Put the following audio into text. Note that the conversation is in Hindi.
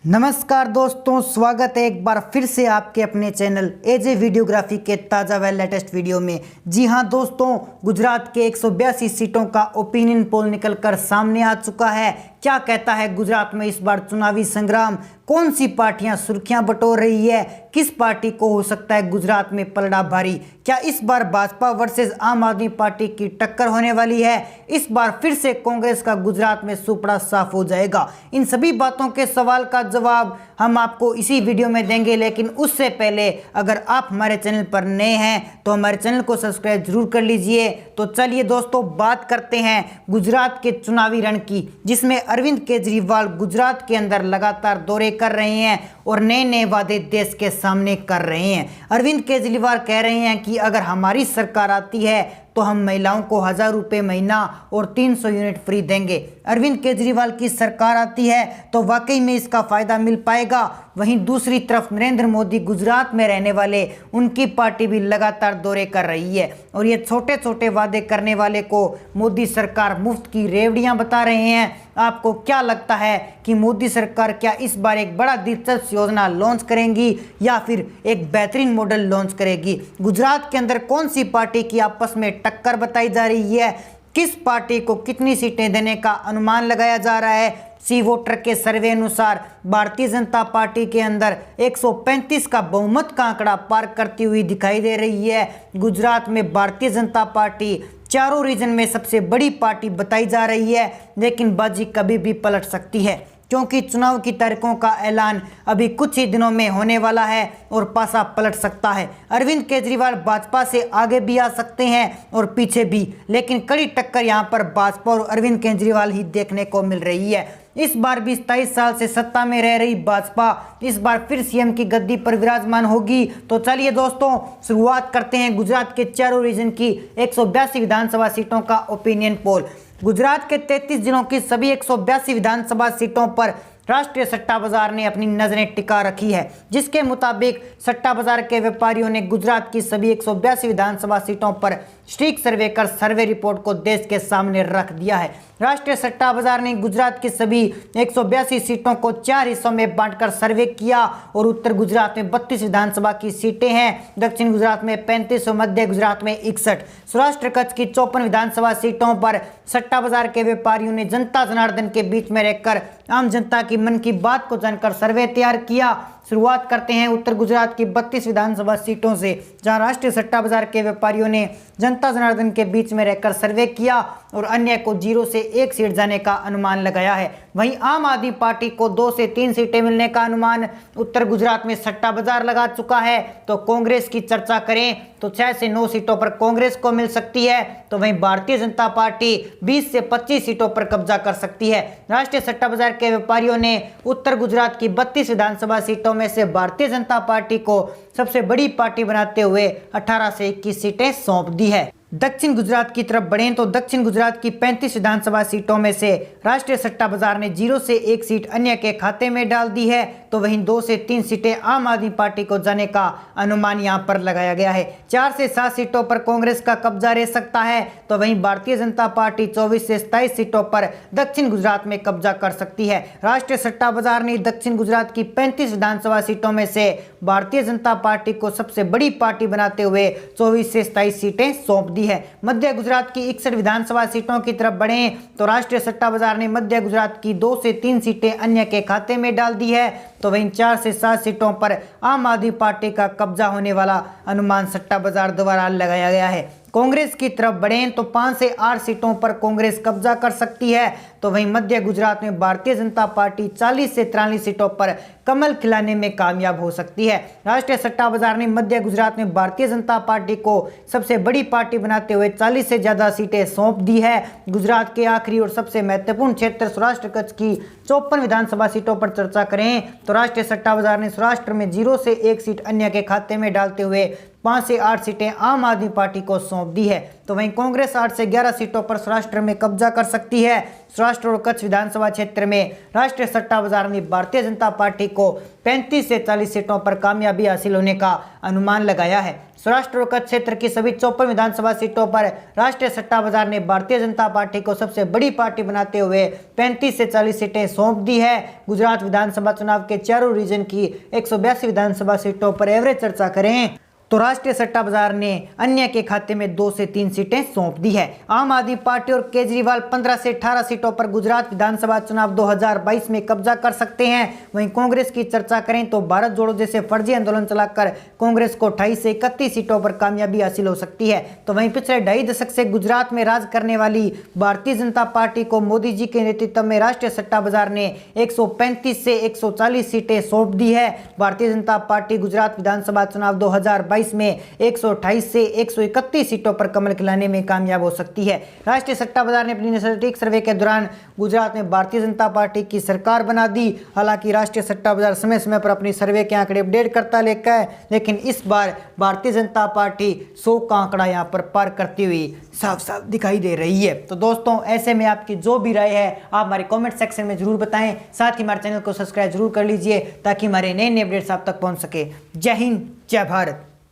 नमस्कार दोस्तों, स्वागत है एक बार फिर से आपके अपने चैनल एजे वीडियोग्राफी के ताज़ा व लेटेस्ट वीडियो में। जी हां दोस्तों, गुजरात के 182 सीटों का ओपिनियन पोल निकलकर सामने आ चुका है। क्या कहता है गुजरात में इस बार चुनावी संग्राम, कौन सी पार्टियां सुर्खियां बटोर रही है, किस पार्टी को हो सकता है गुजरात में पलड़ा भारी, क्या इस बार भाजपा वर्सेस आम आदमी पार्टी की टक्कर होने वाली है, इस बार फिर से कांग्रेस का गुजरात में सुपड़ा साफ हो जाएगा। इन सभी बातों के सवाल का जवाब हम आपको इसी वीडियो में देंगे, लेकिन उससे पहले अगर आप हमारे चैनल पर नए हैं तो हमारे चैनल को सब्सक्राइब जरूर कर लीजिए। तो चलिए दोस्तों, बात करते हैं गुजरात के चुनावी रण की, जिसमें अरविंद केजरीवाल गुजरात के अंदर लगातार दौरे कर रहे हैं और नए नए वादे देश के सामने कर रहे हैं। अरविंद केजरीवाल कह रहे हैं कि अगर हमारी सरकार आती है तो हम महिलाओं को 1000 रुपये महीना और 300 यूनिट फ्री देंगे। अरविंद केजरीवाल की सरकार आती है तो वाकई में इसका फ़ायदा मिल पाएगा। वहीं दूसरी तरफ नरेंद्र मोदी गुजरात में रहने वाले, उनकी पार्टी भी लगातार दौरे कर रही है और ये छोटे छोटे वादे करने वाले को मोदी सरकार मुफ्त की रेवड़ियां बता रहे हैं। आपको क्या लगता है कि मोदी सरकार क्या इस बार एक बड़ा दिलचस्प योजना लॉन्च करेंगी या फिर एक बेहतरीन मॉडल लॉन्च करेगी? गुजरात के अंदर कौन सी पार्टी की आपस में टक्कर बताई जा रही है, किस पार्टी को कितनी सीटें देने का अनुमान लगाया जा रहा है? सी वोटर के सर्वे अनुसार भारतीय जनता पार्टी के अंदर 135 का बहुमत का आंकड़ा पार करती हुई दिखाई दे रही है। गुजरात में भारतीय जनता पार्टी चारों रीजन में सबसे बड़ी पार्टी बताई जा रही है, लेकिन बाजी कभी भी पलट सकती है क्योंकि चुनाव की तारीखों का ऐलान अभी कुछ ही दिनों में होने वाला है और पासा पलट सकता है। अरविंद केजरीवाल भाजपा से आगे भी आ सकते हैं और पीछे भी, लेकिन कड़ी टक्कर यहां पर भाजपा और अरविंद केजरीवाल ही देखने को मिल रही है। इस बार भी 27 साल से सत्ता में रह रही भाजपा इस बार फिर सीएम की गद्दी पर विराजमान होगी। तो चलिए दोस्तों, शुरुआत करते हैं गुजरात के चारों रीजन की 182 विधानसभा सीटों का ओपिनियन पोल। गुजरात के 33 जिलों की सभी 182 विधानसभा सीटों पर राष्ट्रीय सट्टा बाजार ने अपनी नजरें टिका रखी है, जिसके मुताबिक सट्टा बाजार के व्यापारियों ने गुजरात की सभी 182 विधानसभा सीटों पर स्ट्रीक सर्वे कर सर्वे रिपोर्ट को देश के सामने रख दिया है। राष्ट्रीय सट्टा बाजार ने गुजरात की सभी 182 सीटों को 4 हिस्सों में बांटकर सर्वे किया और उत्तर गुजरात में 32 विधानसभा की सीटें हैं, दक्षिण गुजरात में 35 और मध्य गुजरात में 61। सौराष्ट्र कच्छ की 54 विधानसभा सीटों पर सट्टा बाजार के व्यापारियों ने जनता जनार्दन के बीच में रहकर आम जनता की मन की बात को जानकर सर्वे तैयार किया। शुरुआत करते हैं उत्तर गुजरात की 32 विधानसभा सीटों से, जहां राष्ट्रीय सट्टा बाजार के व्यापारियों ने जनता जनार्दन के बीच में रहकर सर्वे किया और अन्य को 0 से 1 सीट जाने का अनुमान लगाया है। वहीं आम आदमी पार्टी को 2 से 3 सीटें मिलने का अनुमान उत्तर गुजरात में सट्टा बाजार लगा चुका है। तो कांग्रेस की चर्चा करें तो 6 से 9 सीटों पर कांग्रेस को मिल सकती है, तो वहीं भारतीय जनता पार्टी 20 से 25 सीटों पर कब्जा कर सकती है। राष्ट्रीय सट्टा बाजार के व्यापारियों ने उत्तर गुजरात की 32 विधानसभा सीटों में से भारतीय जनता पार्टी को सबसे बड़ी पार्टी बनाते हुए 18 से 21 सीटें सौंप दी है। दक्षिण गुजरात की तरफ बढ़ें तो दक्षिण गुजरात की 35 विधानसभा सीटों में से राष्ट्रीय सट्टा बाजार ने 0 से 1 सीट अन्य के खाते में डाल दी है, तो वहीं 2 से 3 सीटें आम आदमी पार्टी को जाने का अनुमान यहां पर लगाया गया है। 4 से 7 सीटों पर कांग्रेस का कब्जा रह सकता है, तो वहीं भारतीय जनता पार्टी 24 से 27 सीटों पर दक्षिण गुजरात में कब्जा कर सकती है। राष्ट्रीय सट्टा बाजार ने दक्षिण गुजरात की 35 विधानसभा सीटों में से भारतीय जनता पार्टी को सबसे बड़ी पार्टी बनाते हुए 24 से 27 सीटें सौंप दी है। मध्य गुजरात की 61 विधानसभा सीटों की तरफ बढ़ें तो राष्ट्रीय सट्टा बाजार ने मध्य गुजरात की 2 से 3 सीटें अन्य के खाते में डाल दी है, तो वहीं 4 से 7 सीटों पर आम आदमी पार्टी का कब्जा होने वाला अनुमान सट्टा बाजार द्वारा लगाया गया है। कांग्रेस की तरफ बढ़ें तो 5 से 8 सीटों पर कांग्रेस कब्जा कर सकती है, तो वहीं मध्य गुजरात में भारतीय जनता पार्टी 40 से 43 सीटों पर कमल खिलाने में कामयाब हो सकती है। राष्ट्रीय सट्टा बाजार ने मध्य गुजरात में भारतीय जनता पार्टी को सबसे बड़ी पार्टी बनाते हुए 40 से ज्यादा सीटें सौंप दी है। गुजरात के आखिरी और सबसे महत्वपूर्ण क्षेत्र सौराष्ट्र कच्छ की 54 विधानसभा सीटों पर चर्चा करें तो राष्ट्रीय सट्टा बाजार ने सौराष्ट्र में 0 से 1 सीट अन्य के खाते में डालते हुए 5 से 8 सीटें आम आदमी पार्टी को सौंप दी है। तो वहीं कांग्रेस 8 से 11 सीटों पर सौराष्ट्र में कब्जा कर सकती है। सौराष्ट्र और कच्छ विधानसभा क्षेत्र में राष्ट्रीय सट्टा बाजार ने भारतीय जनता पार्टी को 35 से 40 सीटों पर कामयाबी हासिल होने का अनुमान लगाया है। सौराष्ट्र और कच्छ क्षेत्र की सभी 54 विधानसभा सीटों पर राष्ट्रीय सट्टा बाजार ने भारतीय जनता पार्टी को सबसे बड़ी पार्टी बनाते हुए 35 से 40 सीटें सौंप दी है। गुजरात विधानसभा चुनाव के चारों रीजन की 182 विधानसभा सीटों पर एवरेज चर्चा करें तो राष्ट्रीय सट्टा बाजार ने अन्य के खाते में 2 से 3 सीटें सौंप दी है। आम आदमी पार्टी और केजरीवाल 15 से 18 सीटों पर गुजरात विधानसभा चुनाव 2022 में कब्जा कर सकते हैं। वहीं कांग्रेस की चर्चा करें तो भारत जोड़ो जैसे फर्जी आंदोलन चलाकर कांग्रेस को 28 से 31 सीटों पर कामयाबी हासिल हो सकती है। तो वहीं पिछले 2.5 दशक से गुजरात में राज करने वाली भारतीय जनता पार्टी को मोदी जी के नेतृत्व में राष्ट्रीय सट्टा बाजार ने 135 से 140 सीटें सौंप दी है। भारतीय जनता पार्टी गुजरात विधानसभा चुनाव 2022 में 128 से 131 सीटों पर कमल खिलाने में कामयाब हो सकती है। राष्ट्रीय सट्टा बाजार ने अपनी सटीक सर्वे के दौरान गुजरात में भारतीय जनता पार्टी की सरकार बना दी। हालांकि राष्ट्रीय सट्टा बाजार समय समय पर अपनी सर्वे के आंकड़े अपडेट करता लेकर है, लेकिन इस बार भारतीय जनता पार्टी 100 का आंकड़ा यहां पर पार करती हुई साफ साफ दिखाई दे रही है। तो दोस्तों, ऐसे में आपकी जो भी राय है आप हमारे कमेंट सेक्शन में जरूर बताएं। साथ ही हमारे चैनल को सब्सक्राइब जरूर कर लीजिए ताकि हमारे नए नए अपडेट्स आप तक पहुंच सके। जय हिंद, जय भारत।